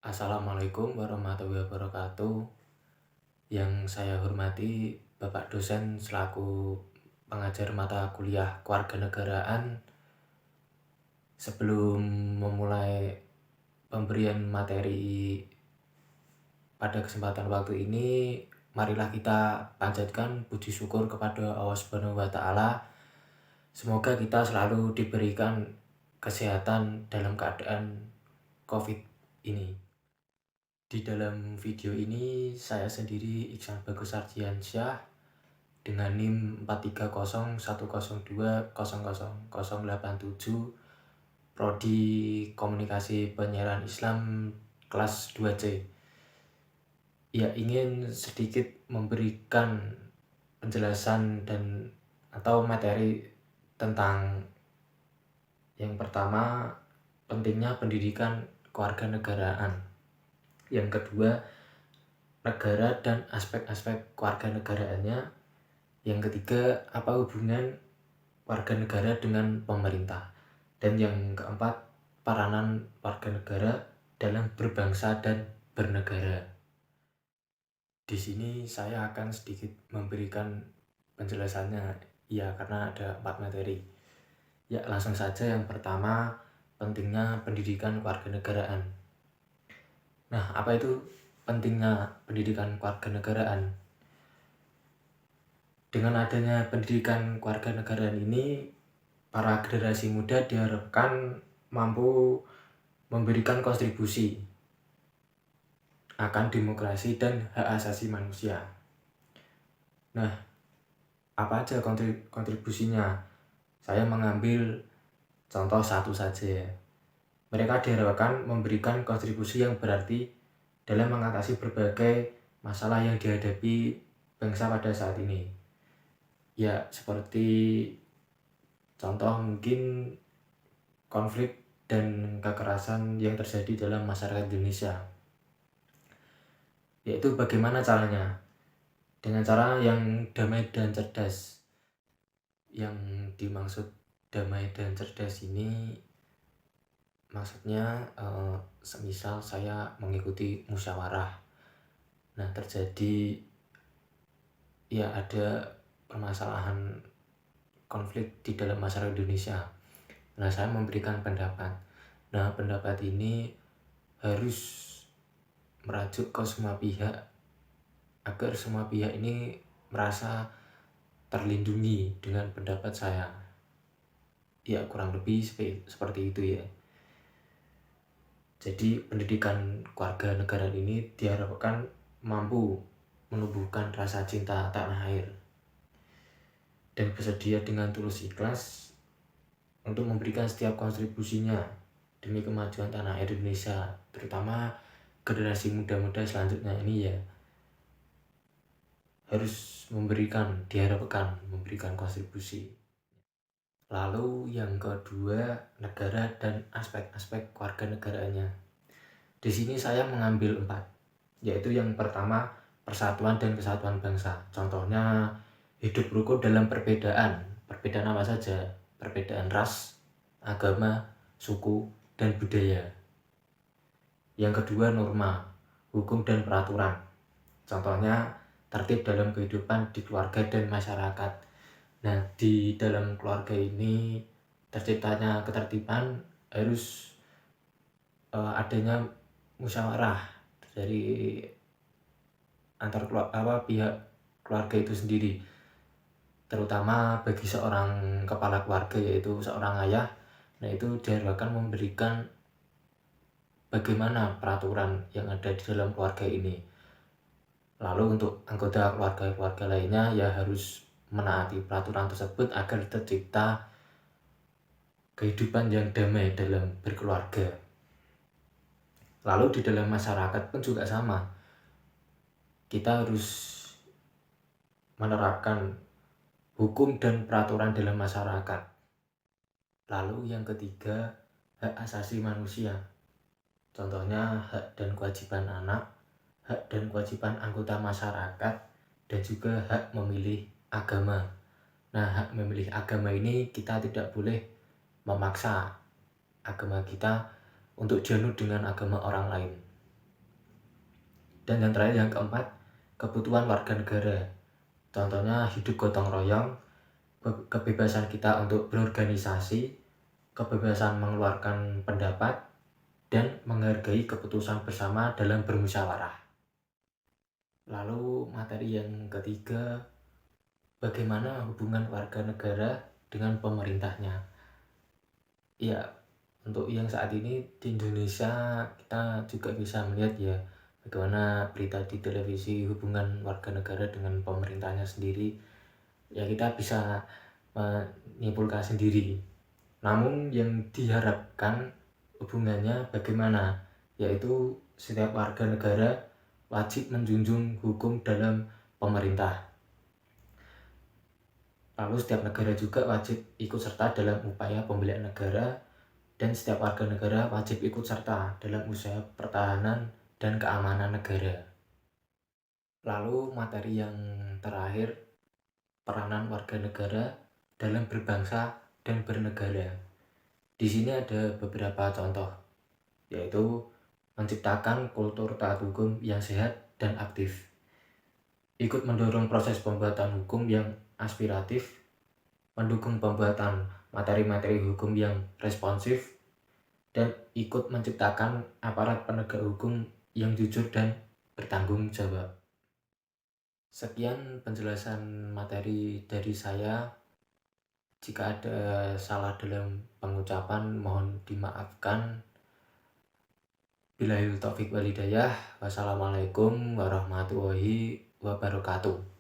Assalamualaikum warahmatullahi wabarakatuh. Yang saya hormati Bapak dosen selaku pengajar mata kuliah kewarganegaraan. Sebelum memulai pemberian materi pada kesempatan waktu ini, marilah kita panjatkan puji syukur kepada Allah Subhanahu wa Ta'ala. Semoga kita selalu diberikan kesehatan dalam keadaan COVID ini. Di dalam video ini saya sendiri Iksan Bagus Ardiansyah dengan NIM 43010200087, Prodi Komunikasi Penyiaran Islam kelas 2C. Ya, ingin sedikit memberikan penjelasan dan atau materi tentang yang pertama, pentingnya pendidikan kewarganegaraan. Yang kedua, negara dan aspek-aspek kewarganegaraannya. Yang ketiga, apa hubungan warga negara dengan pemerintah. Dan yang keempat, peranan warga negara dalam berbangsa dan bernegara. Di sini saya akan sedikit memberikan penjelasannya, ya, karena ada 4 materi. Ya, langsung saja. Yang pertama, pentingnya pendidikan kewarganegaraan. Nah, apa itu pentingnya pendidikan kewarganegaraan? Dengan adanya pendidikan kewarganegaraan ini, para generasi muda diharapkan mampu memberikan kontribusi akan demokrasi dan hak asasi manusia. Nah, apa aja kontribusinya? Saya mengambil contoh satu saja ya. Mereka diharapkan memberikan kontribusi yang berarti dalam mengatasi berbagai masalah yang dihadapi bangsa pada saat ini. Ya, seperti contoh mungkin konflik dan kekerasan yang terjadi dalam masyarakat Indonesia. Yaitu bagaimana caranya? Dengan cara yang damai dan cerdas. Yang dimaksud damai dan cerdas ini maksudnya semisal saya mengikuti musyawarah. Nah, terjadi ya ada permasalahan konflik di dalam masyarakat Indonesia. Nah, saya memberikan pendapat. Nah, pendapat ini harus merajuk ke semua pihak agar semua pihak ini merasa terlindungi dengan pendapat saya. Ya, kurang lebih seperti itu ya. Jadi pendidikan kewarganegaraan ini diharapkan mampu menumbuhkan rasa cinta tanah air dan bersedia dengan tulus ikhlas untuk memberikan setiap kontribusinya demi kemajuan tanah air Indonesia, terutama generasi muda-muda selanjutnya ini ya harus diharapkan memberikan kontribusi. Lalu yang kedua, negara dan aspek-aspek kewarganegaraannya. Di sini saya mengambil 4, yaitu yang pertama, persatuan dan kesatuan bangsa. Contohnya hidup rukun dalam perbedaan. Perbedaan apa saja? Perbedaan ras, agama, suku, dan budaya. Yang kedua, norma, hukum dan peraturan. Contohnya tertib dalam kehidupan di keluarga dan masyarakat. Nah, di dalam keluarga ini terciptanya ketertiban harus adanya musyawarah dari antar pihak keluarga itu sendiri, terutama bagi seorang kepala keluarga yaitu seorang ayah. Nah, itu diharapkan memberikan bagaimana peraturan yang ada di dalam keluarga ini. Lalu untuk anggota keluarga lainnya ya harus menaati peraturan tersebut agar tercipta kehidupan yang damai dalam berkeluarga. Lalu di dalam masyarakat pun juga sama. Kita harus menerapkan hukum dan peraturan dalam masyarakat. Lalu yang ketiga, hak asasi manusia. Contohnya hak dan kewajiban anak, hak dan kewajiban anggota masyarakat, dan juga hak memilih agama. Nah, hak memilih agama ini kita tidak boleh memaksa agama kita untuk janur dengan agama orang lain. Dan yang terakhir, yang keempat, kebutuhan warga negara. Contohnya hidup gotong royong, kebebasan kita untuk berorganisasi, kebebasan mengeluarkan pendapat, dan menghargai keputusan bersama dalam bermusyawarah. Lalu materi yang ketiga, bagaimana hubungan warga negara dengan pemerintahnya. Ya, untuk yang saat ini di Indonesia kita juga bisa melihat ya bagaimana berita di televisi hubungan warga negara dengan pemerintahnya sendiri. Ya, kita bisa menyimpulkan sendiri. Namun yang diharapkan hubungannya bagaimana, yaitu setiap warga negara wajib menjunjung hukum dalam pemerintah. Lalu setiap negara juga wajib ikut serta dalam upaya pembelian negara, dan setiap warga negara wajib ikut serta dalam usaha pertahanan dan keamanan negara. Lalu materi yang terakhir, peranan warga negara dalam berbangsa dan bernegara. Di sini ada beberapa contoh, yaitu menciptakan kultur taat hukum yang sehat dan aktif, ikut mendorong proses pembuatan hukum yang aspiratif, mendukung pembuatan materi-materi hukum yang responsif, dan ikut menciptakan aparat penegak hukum yang jujur dan bertanggung jawab. Sekian penjelasan materi dari saya. Jika ada salah dalam pengucapan mohon dimaafkan. Billahil taufiq wal hidayah. Wassalamualaikum warahmatullahi wabarakatuh.